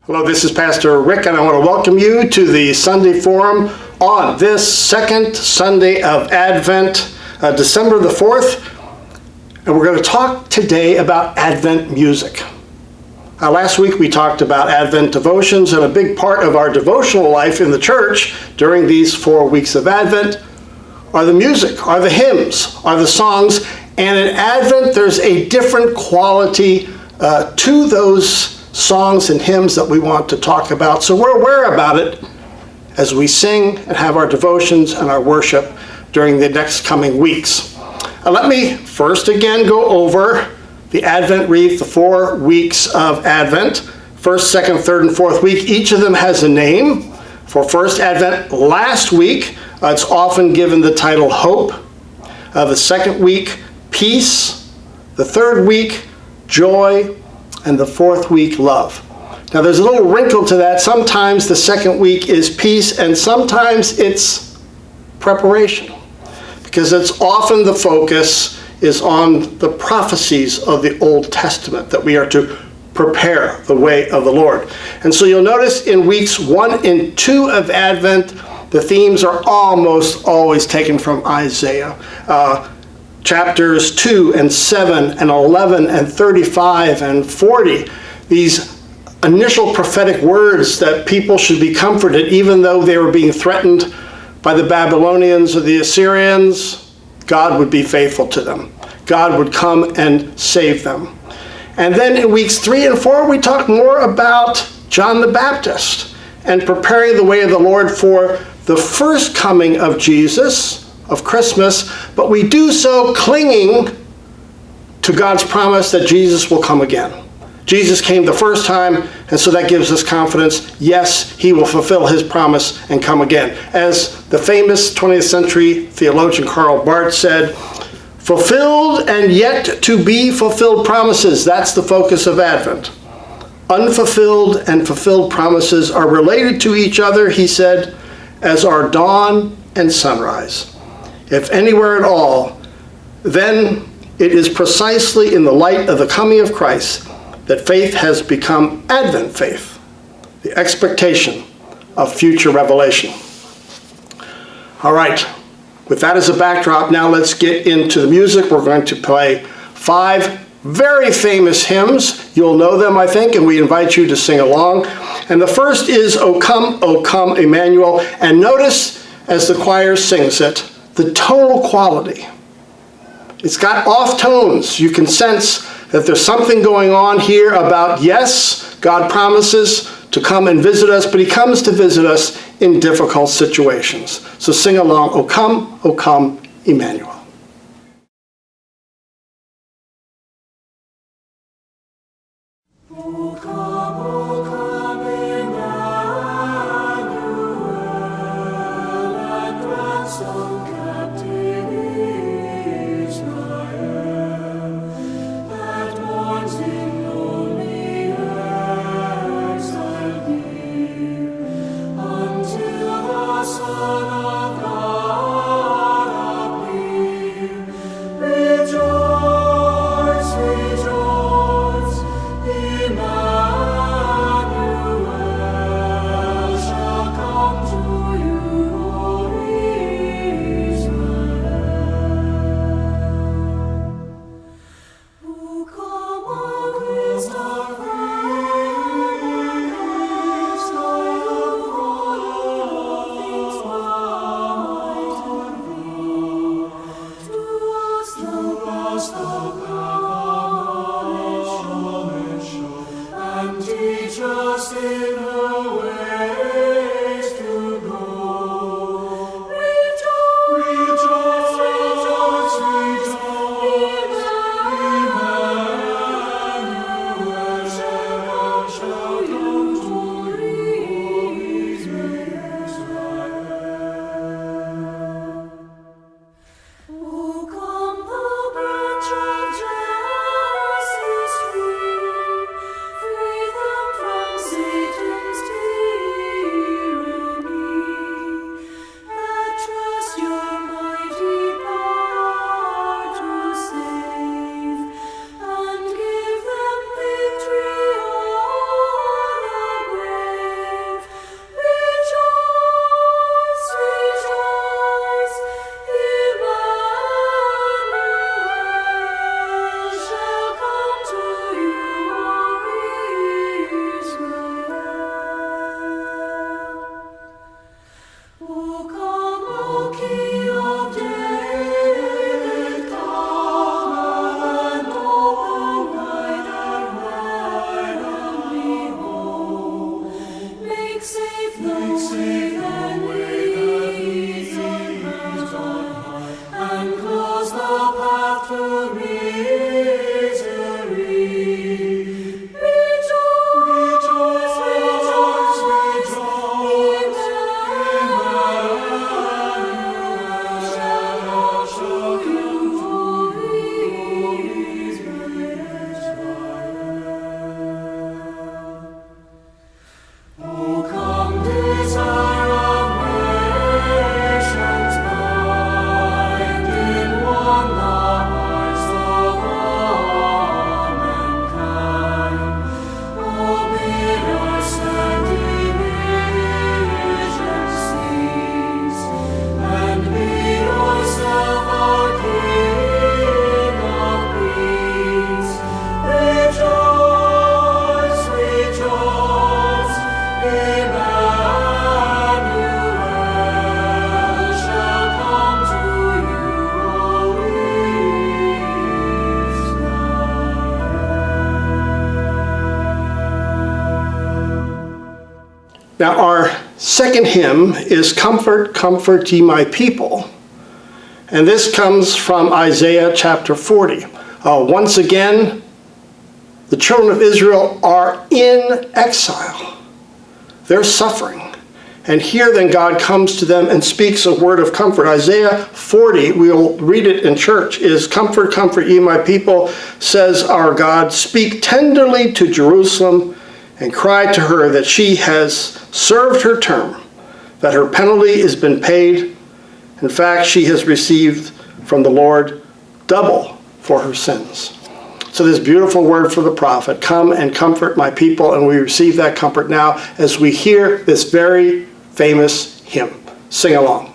Hello, this is Pastor Rick, and I want to welcome you to the Sunday Forum on this second Sunday of Advent, December the 4th. And we're going to talk today about Advent music. Last week we talked about Advent devotions, and a big part of our devotional life in the church during these 4 weeks of Advent are the music, are the hymns, are the songs. And in Advent there's a different quality to those songs and hymns that we want to talk about. So we're aware about it as we sing and have our devotions and our worship during the next coming weeks. Let me first again go over the Advent wreath, the 4 weeks of Advent. First, second, third, and fourth week. Each of them has a name. For first Advent last week, it's often given the title Hope. The second week, Peace. The third week, Joy. And the fourth week, Love. Now there's a little wrinkle to that. Sometimes the second week is peace, and sometimes it's preparation. Because it's often the focus is on the prophecies of the Old Testament, that we are to prepare the way of the Lord. And so you'll notice in weeks 1 and 2 of Advent, the themes are almost always taken from Isaiah. Chapters 2 and 7 and 11 and 35 and 40, these initial prophetic words that people should be comforted even though they were being threatened by the Babylonians or the Assyrians. God would be faithful to them. God would come and save them. And then in weeks 3 and 4, we talk more about John the Baptist and preparing the way of the Lord for the first coming of Jesus, of Christmas, but we do so clinging to God's promise that Jesus will come again. Jesus came the first time, and so that gives us confidence. Yes, he will fulfill his promise and come again. As the famous 20th century theologian Karl Barth said, fulfilled and yet to be fulfilled promises, that's the focus of Advent. Unfulfilled and fulfilled promises are related to each other, he said, as are dawn and sunrise. If anywhere at all, then it is precisely in the light of the coming of Christ that faith has become Advent faith, the expectation of future revelation. All right, with that as a backdrop, now let's get into the music. We're going to play 5 very famous hymns. You'll know them, I think, and we invite you to sing along. And the first is O Come Emmanuel. And notice as the choir sings it, the tonal quality. It's got off tones. You can sense that there's something going on here about, yes, God promises to come and visit us, but he comes to visit us in difficult situations. So sing along, O come, Emmanuel. Now, our second hymn is Comfort, Comfort Ye My People. And this comes from Isaiah chapter 40. Once again, the children of Israel are in exile. They're suffering. And here then God comes to them and speaks a word of comfort. Isaiah 40, we'll read it in church, is Comfort, comfort ye my people, says our God, speak tenderly to Jerusalem and cry to her that she has served her term, that her penalty has been paid. In fact, she has received from the Lord double for her sins. So this beautiful word for the prophet, come and comfort my people, and we receive that comfort now as we hear this very famous hymn. Sing along.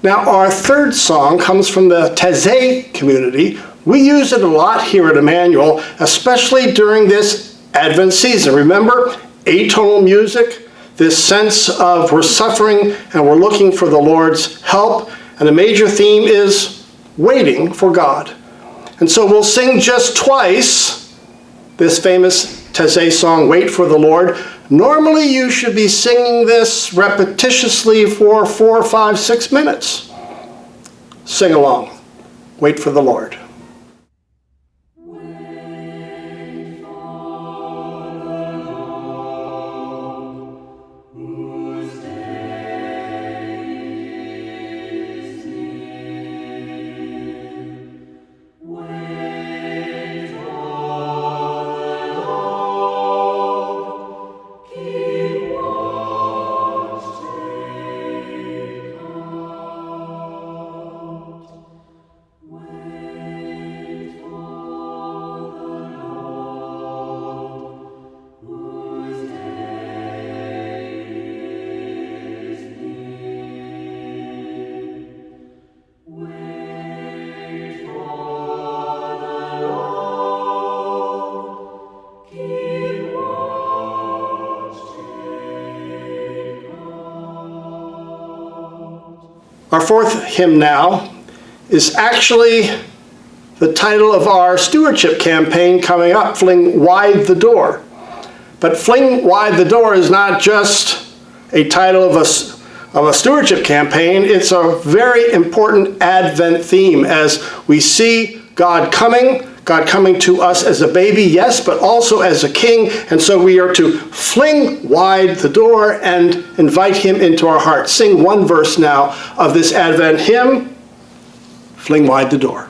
Now, our third song comes from the Taizé community. We use it a lot here at Emmanuel, especially during this Advent season. Remember, atonal music, this sense of we're suffering and we're looking for the Lord's help. And the major theme is waiting for God. And so we'll sing just twice this famous Taizé song, Wait for the Lord. Normally you should be singing this repetitiously for 4, 5, 6 minutes. Sing along. Wait for the Lord. Our fourth hymn now is actually the title of our stewardship campaign coming up, Fling Wide the Door. But Fling Wide the Door is not just a title of a stewardship campaign. It's a very important Advent theme as we see God coming God coming to us as a baby, yes, but also as a king. And so we are to fling wide the door and invite him into our hearts. Sing one verse now of this Advent hymn, Fling Wide the Door.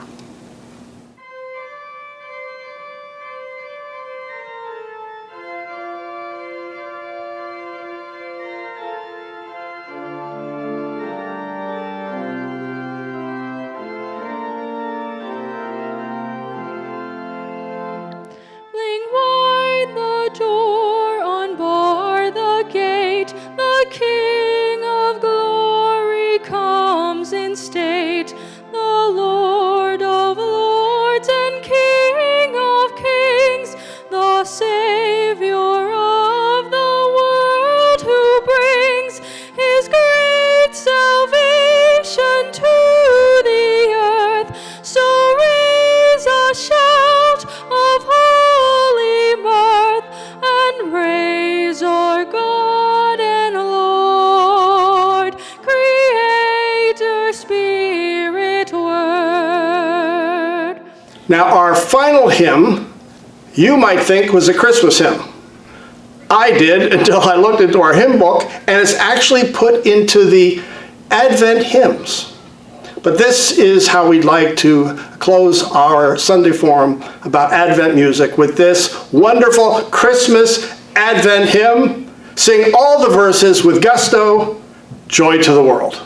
Now, our final hymn, you might think was a Christmas hymn. I did until I looked into our hymn book, and it's actually put into the Advent hymns. But this is how we'd like to close our Sunday forum about Advent music, with this wonderful Christmas Advent hymn. Sing all the verses with gusto, Joy to the World.